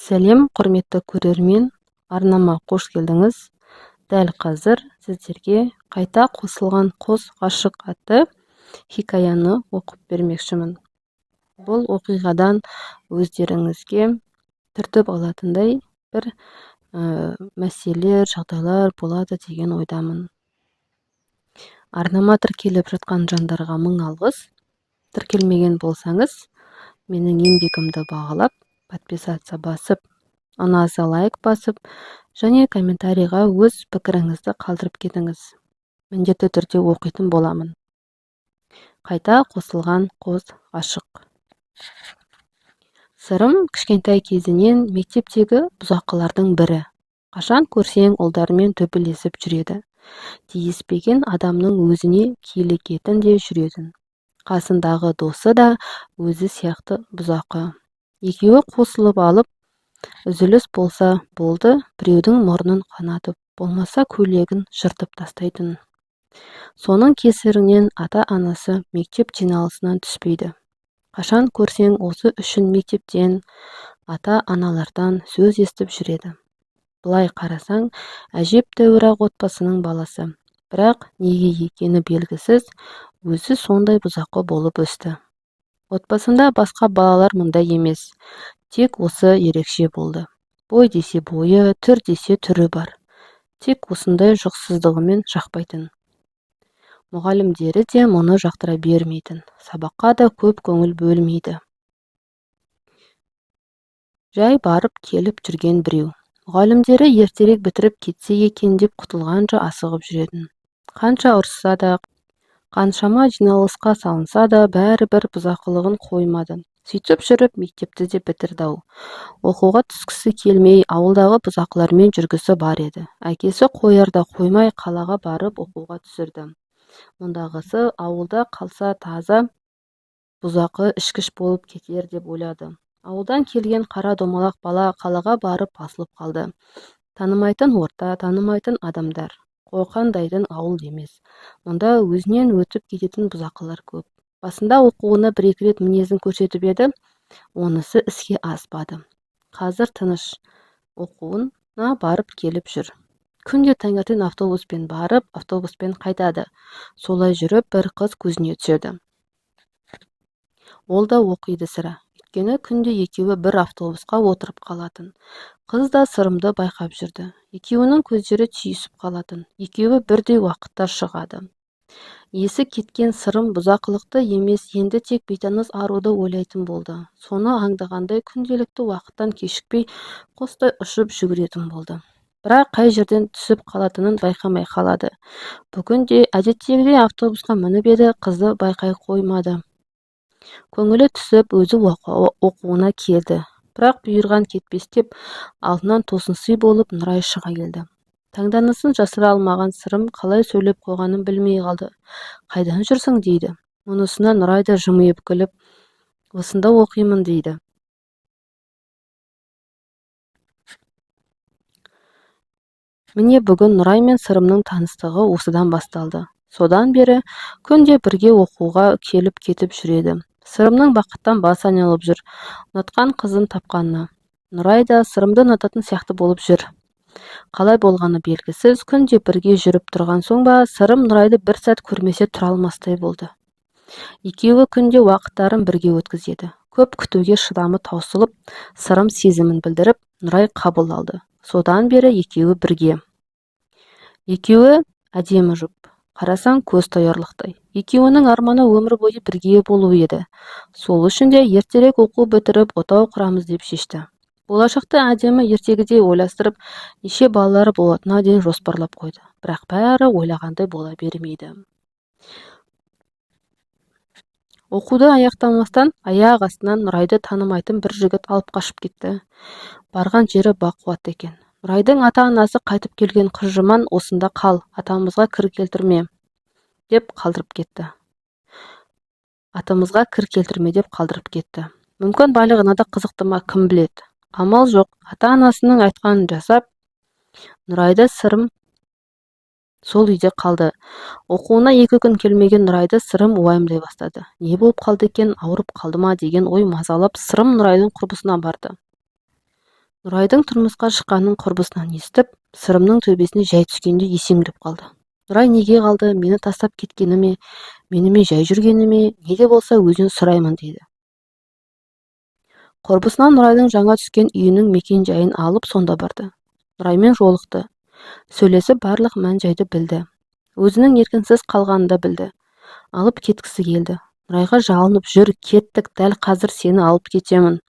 Сәлем, құрметті көрермен, арнама қош келдіңіз. Дәл қазір сіздерге қайта қосылған қос ғашық атты хикаяны оқып бермекшімін. Бұл оқиғадан өздеріңізге түртіп алатындай бір мәселелер, жағдайлар болады деген ойдамын. Арнама тіркеліп жатқан жандарға мың алғыс. Тіркелмеген болсаңыз, менің еңбегімді бағалап, подписация басып, ұнаса лайк басып, және комментарийға өз пікіріңізді қалдырып кетіңіз. Міндетті түрде оқитын боламын. Қайта қосылған қос ғашық. Сырым кішкентай кезінен мектептегі бұзақылардың бірі. Қашан көрсең ұлдармен төбелесіп жүреді. Тиіспеген адамның өзіне килігетін де жүретін. Қасындағы досы да өзі сияқты бұзақы. Екеуі қосылып алып, үзіліс болса болды, біреудің мұрнын қанатып, болмаса көйлегін жыртып тастайтын. Соның кесірінен ата-анасы мектеп жиналысынан түспейді. Қашан көрсең осы үшін мектептен, ата-аналардан сөз естіп жүреді. Былай қарасаң, әжептәуір отбасының баласы. Бірақ неге екені белгісіз, өзі сондай бұзақы болып өсті. Отбасында басқа балалар мұндай емес. Тек осы ерекше болды. Бой десе бойы, түр десе түрі бар. Тек осындай жұқсыздығымен жақпайтын. Мұғалімдері де мұны жақтыра бермейтін. Сабаққа да көп көңіл бөлмейді. Жай барып келіп жүрген біреу. Мұғалімдері ертерек бітіріп кетсе екен деп құтылғанша асығып жүретін. Қанша ұрысса да, қаншама жиналысқа салынса да, бәрібір бұзақылығын қоймады. Сөйтіп жүріп мектепті де бітірді-ау. Оқуға түскісі келмей, ауылдағы бұзақылармен жүргісі бар еді. Әкесі қоярда қоймай қалаға барып оқуға түсірді. Мұндағысы ауылда қалса таза бұзақы ішкіш болып кетер деп ойлады. Ауылдан келген қара домалақ бала қалаға барып басылып қалды. Танымайтын орта, танымайтын адамдар. Қойқандайтын ауыл емес. Мұнда өзінен өтіп кететін бұзақылар көп. Басында оқуына бір-екі рет мінезін көрсетіп еді, онысы іске аспады. Қазір тыныш, оқуына барып келіп жүр. Күнде таңертең автобуспен барып, автобуспен қайтады. Солай жүріп бір қыз көзіне түседі. Ол да оқиды сірә. Өйткені күнде екеуі бір автобусқа отырып қалатын. Қыз да Сырымды байқап жүрді. Екеуінің көздері түйісіп қалатын. Екеуі бірдей уақытта шығады. Есі кеткен Сырым бұзақылықты емес, енді тек бейтаныс аруды ойлайтын болды. Соны аңдағандай күнделікті уақыттан кешікпей қостай ұшып жүгіретін болды. Бірақ қай жерден түсіп қалатынын байқамай қалады. Бүгін де әдеттегідей автобусқа мініп еді, қызды байқай қоймады. Көңілі түсіп, өзі оқуына келді. Бірақ бұйырған кетпес деп, алдынан тосынсый болып Нұрай шыға келді. Таңданысын жасыра алмаған Сырым қалай сөйлеп қойғанын білмей қалды. Қайдан жүрсің дейді. Мұнысына Нұрай да жымиып күліп, осында оқимын дейді. Міне бүгін Нұрай мен Сырымның таныстығы осыдан басталды. Содан бері күнде бірге оқуға келіп кетіп жүреді. Сырымның бақыттан басы айналып жүр, ұнатқан қызын тапқанына. Нұрай да Сырымды ұнататын сияқты болып жүр. Қалай болғаны белгісіз, күнде бірге жүріп тұрған соң ба, Сырым Нұрайды бір сәт көрмесе тұра алмастай болды. Екеуі күнде уақыттарын бірге өткізеді. Көп күтуге шыдамы таусылып, Сырым сезімін білдіріп, Нұрай қабыл алды. Содан бері екеуі бірге. Екеуі әдемі жұп. Қарасаң көз тойарлықтай. Екеуінің арманы өмір бойы бірге болу еді. Сол үшін де ертерек оқу бітіріп, отау құрамыз деп шешті. Болашақты әдемі ертегідей ойластырып, неше балалары болатынына дейін жоспарлап қойды. Бірақ бәрі ойлағандай бола бермейді. Оқуды аяқтамастан аяқ астынан Нұрайды танымайтын бір жігіт алып қашып кетті. Барған жері бақуат екен. Нұрайдың ата-анасы қайтып келген қыз жаман, осында қал, атамызға кір келтірме деп қалдырып кетті. Атамызға кір келтірме деп қалдырып кетті. Мүмкін байлығына да қызықты ма, кім біледі. Амал жоқ, ата-анасының айтқанын жасап, Нұрайды Сырым сол үйде қалды. Оқуына 2 күн келмеген Нұрайды Сырым уайымдай бастады. Не болып қалды екен, ауырып қалды ма деген ой мазалап, Сырым Нұрайдың құрбысына барды. Нұрайдың тұрмысқа шыққанын құрбысынан естіп, сырымның төбесіне жай түскенде есеңгіреп қалды. Нұрай неге қалды, мені тастап кеткені ме, менімен жай жүргені ме, не де болса өзінен сұраймын деді. Құрбысынан Нұрайдың жаңа түскен үйінің мекен жайын алып сонда барды. Нұраймен жолықты. Сөйлесіп барлық мән жайды білді. Өзінің еркінсіз қалғанын да білді. Алып кеткісі келді. Нұрайға жалынып, жүр, кеттік, дәл қазір сені алып кетемін.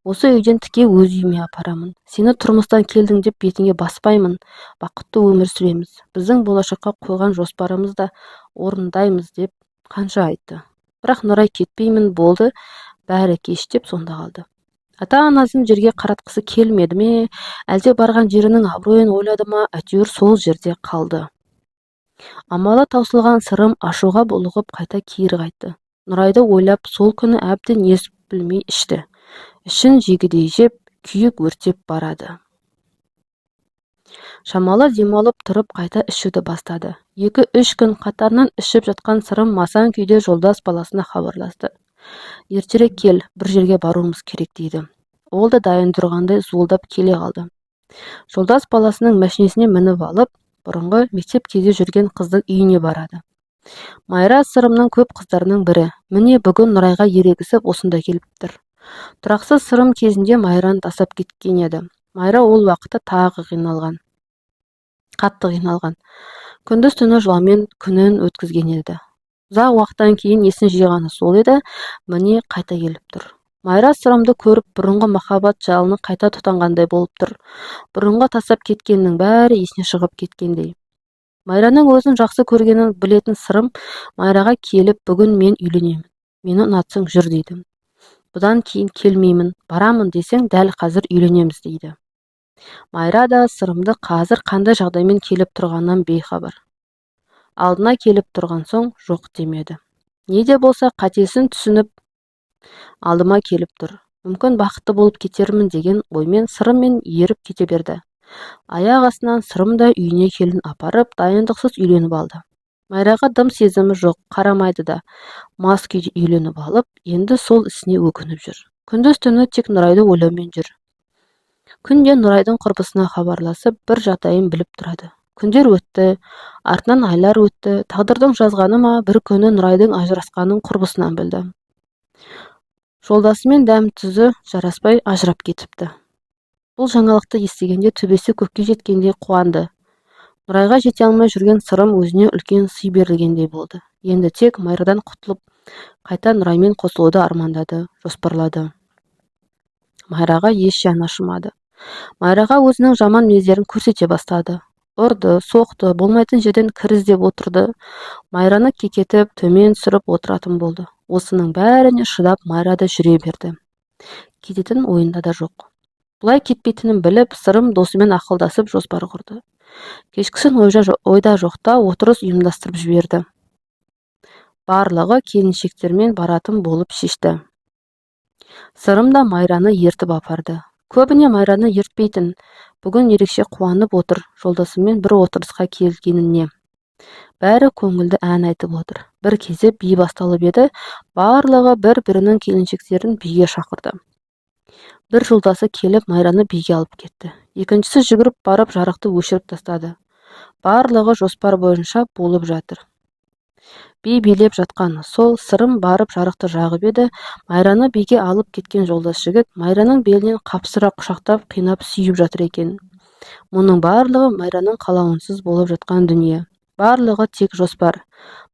Осы үйден тіке өз үйіме апарамын. Сені тұрмыстан келдің деп бетіңе баспаймын. Бақытты өмір сүреміз. Біздің болашаққа қойған жоспарымыз да орындаймыз деп қанша айтты. Бірақ Нұрай кетпеймін, болды, бәрі кеш деп сонда қалды. Ата-анасын жерге қаратқысы келмеді ме, әлде барған жерінің абыройын ойлады ма, әйтеуір сол жерде қалды. Амалы таусылған сырым ашуға булығып қайта кері қайтты. Нұрайды ойлап сол күні әбден ес білмей ішті. Ішін жегідей жеп, күйік өртеп барады. Шамалы демалып тұрып қайта ішуді бастады. 2-3 күн қатарынан ішіп жатқан сырым масан күйде жолдас баласына хабарласты. Ертерек кел, бір жерге баруымыз керек дейді. Ол да дайын тұрғандай зуылдап келе қалды. Жолдас баласының мәшинесіне мініп алып, бұрынғы мектеп кезде жүрген қыздың үйіне барады. Майра сырымның көп қыздарының бірі. Міне бүгін Нұрайға ерегісіп осында келіп тұр. Тұрақсыз сырым кезінде Майраны тастап кеткен еді. Майра ол уақытта тағы қатты қиналған. Күндіз түні жылаумен күнін өткізген еді. Ұзақ уақыттан кейін есін жиғаны сол еді, міне қайта келіп тұр. Майра сырымды көріп, бұрынғы махаббат жалыны қайта тұтанғандай болып тұр. Бұрынғы тастап кеткеннің бәрі есіне шығып кеткендей. Майраның өзін жақсы көргенін білетін сырым Майраға келіп, бүгін мен үйленемін. Мені ұнатсың жүр дейді. Бұдан кейін келмеймін, барамын десең дәл қазір үйленеміз дейді. Майра да сырымды қазір қандай жағдаймен келіп тұрғаннан бейхабар. Алдына келіп тұрған соң жоқ демеді. Не де болса қатесін түсініп алдыма келіп тұр. Мүмкін бақытты болып кетермін деген оймен сырыммен еріп кете берді. Аяқ астынан сырым да үйіне келін апарып, дайындықсыз үйленіп алды. Майраға дым сезімі жоқ, қарамайды да. Мас күйде үйленіп алып, енді сол ісіне өкініп жүр. Күндіз түні тек Нұрайды ойлаумен жүр. Күнде Нұрайдың құрбысына хабарласып, бір жағдайын біліп тұрады. Күндер өтті, артынан айлар өтті. Тағдырдың жазғаны ма, бір күні Нұрайдың ажырасқанын құрбысынан білді. Жолдасымен дәм-тұзы жараспай ажырап кетіпті. Бұл жаңалықты естігенде төбесі көкке жеткендей қуанды. Нұрайға жете алмай жүрген сырым өзіне үлкен сый берілгендей болды. Енді тек Майрадан құтылып, қайта Нұраймен қосылуды армандады, жоспарлады. Майраға еш жан ашымады. Майраға өзінің жаман мінездерін көрсете бастады. Ұрды, соқты, болмайтын жерден кір іздеп отырды. Майраны кекетіп, төмен түсіріп отыратын болды. Осының бәріне шыдап Майра да жүре берді. Кететін ойында да жоқ. Бұлай кетпейтінін біліп, сырым досымен ақылдасып жоспар құрды. Кешкісін ойда жоқта отырыс ұйымдастырып жіберді. Барлығы келіншектермен баратын болып шешті. Сырым да Майраны ертіп апарды. Көбіне Майраны ертпейтін, бүгін ерекше қуанып отыр, жолдасымен бір отырысқа келгеніне. Бәрі көңілді ән айтып отыр. Бір кезде би басталып еді, барлығы бір-бірінің келіншектерін биге шақырды. Бір жолдасы келіп Майраны биге алып кетті. Екіншісі жүгіріп барып жарықты өшіріп тастады. Барлығы жоспар бойынша болып жатыр. Би билеп жатқаны сол, сырым барып жарықты жағып еді, Майраны биге алып кеткен жолдас жігіт Майраның белінен қапсыра құшақтап, қинап сүйіп жатыр екен. Мұның барлығы Майраның қалауынсыз болып жатқан дүние. Барлығы тек жоспар.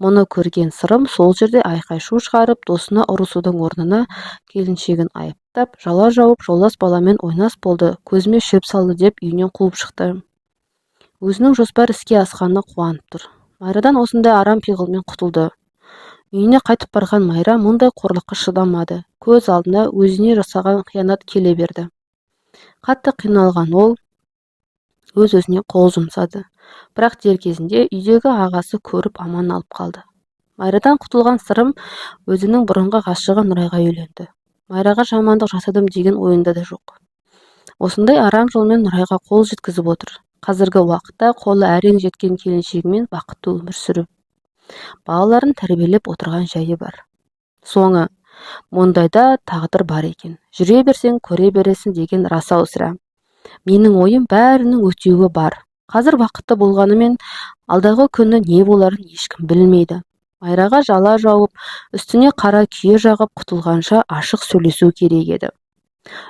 Мұны көрген сырым сол жерде айқай-шу шығарып, досына ұрысудың орнына келіншегін айыптап, жала жауып, жолдас баламен ойнас болды, көзіме шөп салды деп үйінен қуып шықты. Өзінің жоспар іске асқанына қуанып тұр. Майрадан осындай арам пиғылмен құтылды. Үйіне қайтып барған Майра мұндай қорлыққа шыдамады. Көз алдына өзіне жасаған қиянат келе берді. Қатты қиналған ол өз-өзіне қол жұмсады. Бірақ дер кезінде үйдегі ағасы көріп аман алып қалды. Майрадан құтылған сырым өзінің бұрынғы ғашығы Нұрайға үйленді. Майраға жамандық жасадым деген ойында да жоқ. Осындай арам жолмен Нұрайға қол жеткізіп отыр. Қазіргі уақытта қолы әрең жеткен келіншегімен бақытты өмір сүріп, балаларын тәрбиелеп отырған жайы бар. Соңы, Мұндайда тағдыр бар екен. Жүре берсең, көре бересің деген рас-ау сірә. Менің ойым бәрінің өтеуі бар. Қазір бақытты болғанымен, алдағы күні не боларын ешкім білмейді. Майраға жала жауып, үстіне қара күйе жағып құтылғанша ашық сөйлесу керек еді.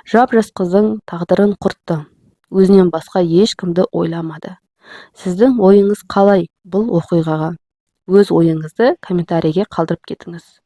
Жап-жас қыздың тағдырын құртты. Өзінен басқа ешкімді ойламады. Сіздің ойыңыз қалай бұл оқиғаға? Өз ойыңызды комментарийге қалдырып кетіңіз.